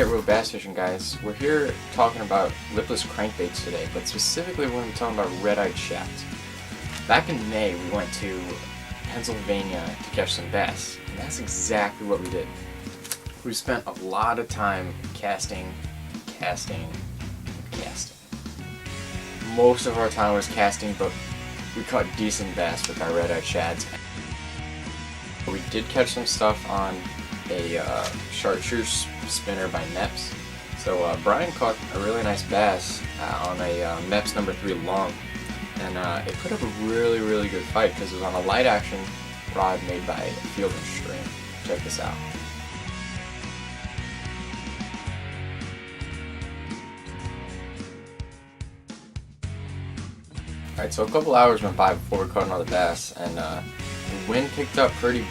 Get Real Bass Fishing, guys. We're here talking about lipless crankbaits today, but specifically we're going to be talking about red-eyed shad. Back in May, we went to Pennsylvania to catch some bass, and that's exactly what we did. We spent a lot of time casting. Most of our time was casting, but we caught decent bass with our red-eyed shads. We did catch some stuff on a chartreuse spinner by Mepps. So Brian caught a really nice bass on a Mepps number 3 long, and it put up a really good fight because it was on a light action rod made by Field and Stream. Check this out. Alright, so a couple hours went by before we caught another bass, and the wind picked up pretty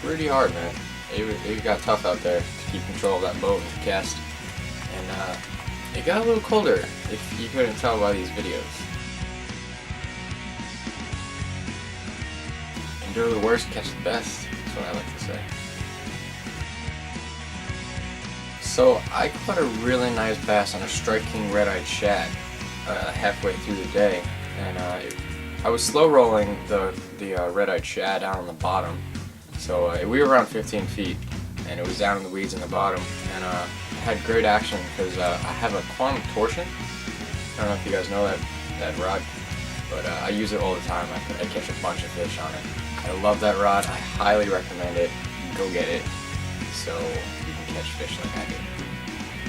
hard, man. It got tough out there to keep control of that boat and to cast, and it got a little colder, if you couldn't tell by these videos. Endure the worst, catch the best, that's what I like to say. So I caught a really nice bass on a Strike King red-eyed shad halfway through the day, and I was slow rolling the red-eyed shad down on the bottom. So we were around 15 feet, and it was down in the weeds in the bottom, and it had great action because I have a quantum torsion. I don't know if you guys know that rod, but I use it all the time. I catch a bunch of fish on it. I love that rod. I highly recommend it. Go get it so you can catch fish like I do.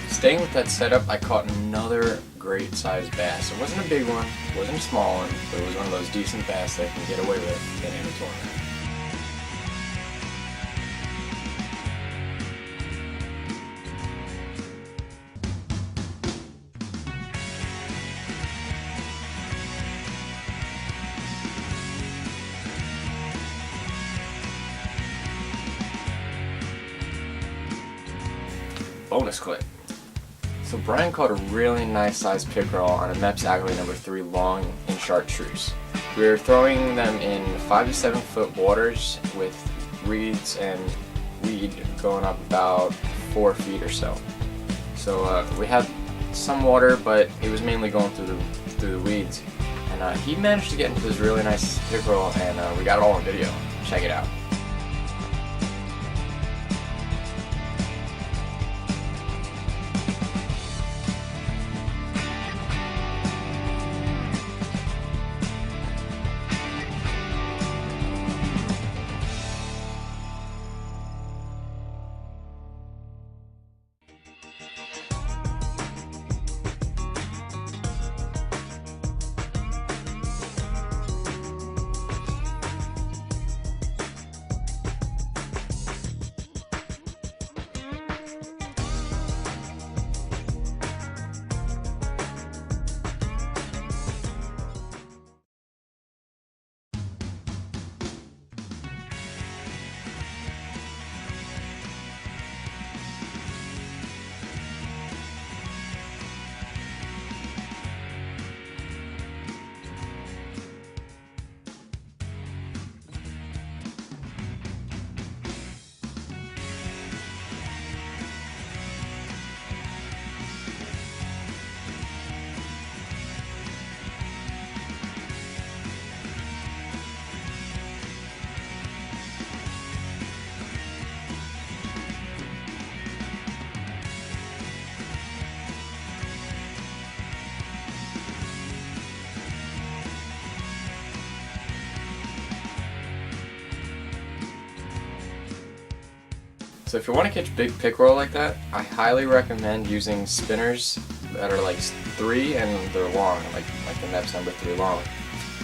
Staying with that setup, I caught another great sized bass. It wasn't a big one, it wasn't a small one, but it was one of those decent bass that I can get away with in any tournament. Bonus clip. So Brian caught a really nice sized pickerel on a Mepps number 3 long in chartreuse. We were throwing them in 5 to 7 foot waters with reeds and weed going up about 4 feet or so. So we had some water, but it was mainly going through the weeds. And he managed to get into this really nice pickerel, and we got it all on video. Check it out. So if you want to catch big pickerel like that, I highly recommend using spinners that are like 3 and they're long, like the Mepps number 3 long.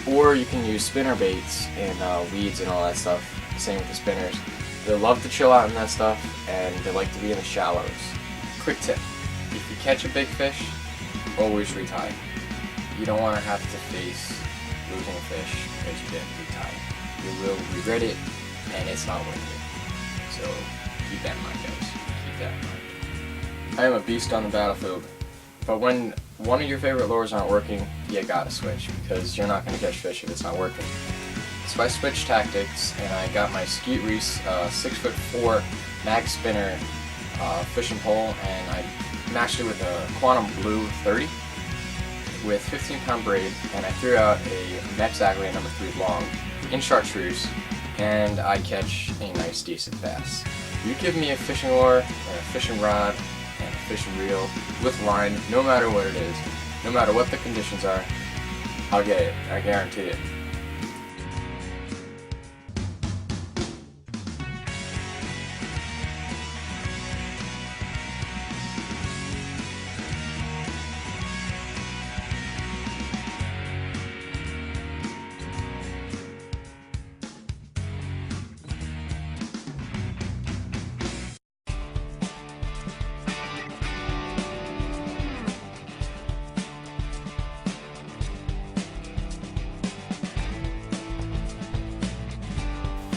Or you can use spinner baits and weeds and all that stuff. Same with the spinners. They love to chill out in that stuff, and they like to be in the shallows. Quick tip: if you catch a big fish, always retie. You don't want to have to face losing a fish because you didn't retie. You will regret it, and it's not worth it. So keep that in mind, guys. Keep that in mind. I am a beast on the battlefield, but when one of your favorite lures aren't working, you gotta switch, because you're not gonna catch fish if it's not working. So I switched tactics, and I got my Skeet Reese 6'4" mag spinner fishing pole, and I matched it with a Quantum Blue 30 with 15-pound braid, and I threw out a Mepps Aglia number 3 long in chartreuse, and I catch a nice decent bass. You give me a fishing lure and a fishing rod and a fishing reel with line, no matter what it is, no matter what the conditions are, I'll get it, I guarantee it.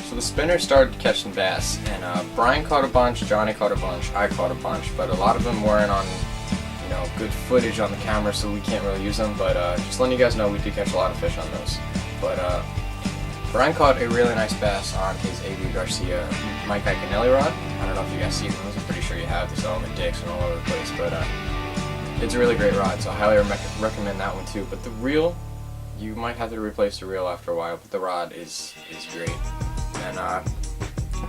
So the spinner started catching bass, and Brian caught a bunch, Johnny caught a bunch, I caught a bunch, but a lot of them weren't on, good footage on the camera, so we can't really use them. But just letting you guys know, we did catch a lot of fish on those. But Brian caught a really nice bass on his A.B. Garcia Mike Iaconelli rod. I don't know if you guys see those. I'm pretty sure you have. They sell them at Dick's and all over the place. But it's a really great rod, so I highly recommend that one too. But the reel, you might have to replace the reel after a while, but the rod is great. And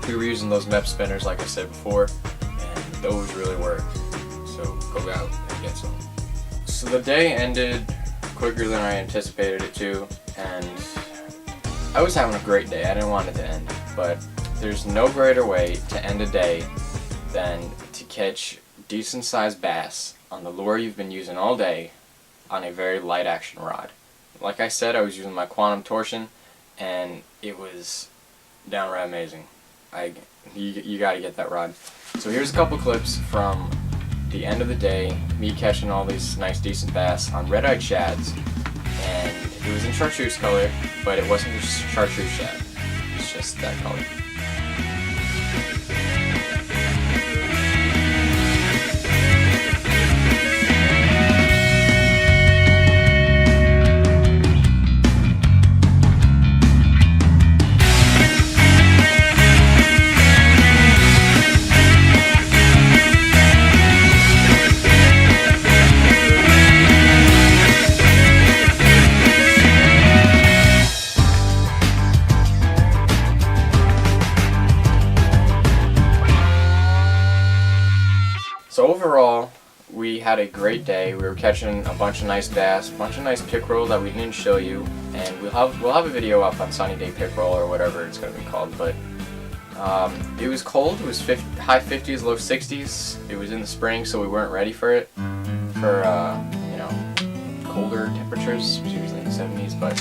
we were using those Mepps spinners like I said before, and those really work. So go out and get some. So the day ended quicker than I anticipated it to, and I was having a great day. I didn't want it to end, but there's no greater way to end a day than to catch decent sized bass on the lure you've been using all day on a very light action rod. Like I said, I was using my Quantum Torsion, and it was downright amazing. You gotta get that rod. So here's a couple clips from the end of the day, me catching all these nice decent bass on red-eyed shads, and it was in chartreuse color, but it wasn't just chartreuse shad, it's just that color. So overall, we had a great day. We were catching a bunch of nice bass, a bunch of nice pickerel that we didn't show you, and we'll have a video up on Sunny Day Pickerel or whatever it's going to be called. But it was cold. It was high 50s, low 60s. It was in the spring, so we weren't ready for it. For colder temperatures. It was usually in the 70s, but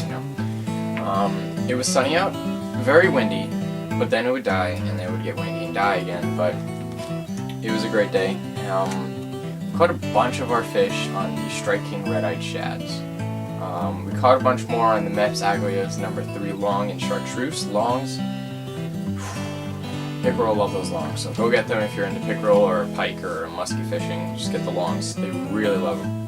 it was sunny out, very windy, but then it would die, and then it would get windy and die again. But it was a great day. Caught a bunch of our fish on the Strike King red-eyed shads. We caught a bunch more on the Mepps Aglia's number 3 long in chartreuse longs. Pickerel love those longs, so go get them if you're into pickerel or pike or musky fishing. Just get the longs; they really love them.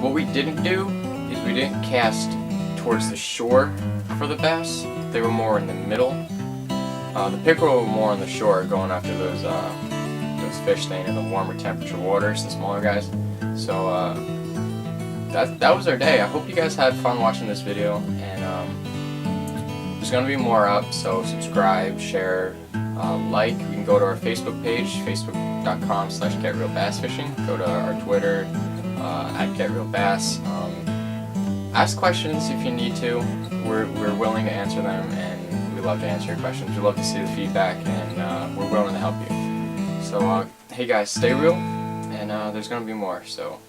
What we didn't do is we didn't cast towards the shore for the bass. They were more in the middle. The pickerel were more on the shore, going after those fish staying in the warmer temperature waters, the smaller guys. So that was our day. I hope you guys had fun watching this video, and there's gonna be more up. So subscribe, share, like. You can go to our Facebook page, facebook.com/getrealbassfishing. Go to our Twitter @getrealbass. Ask questions if you need to. We're willing to answer them, and we love to answer your questions. We love to see the feedback, and we're willing to help you. So hey guys, stay real, and there's gonna be more. So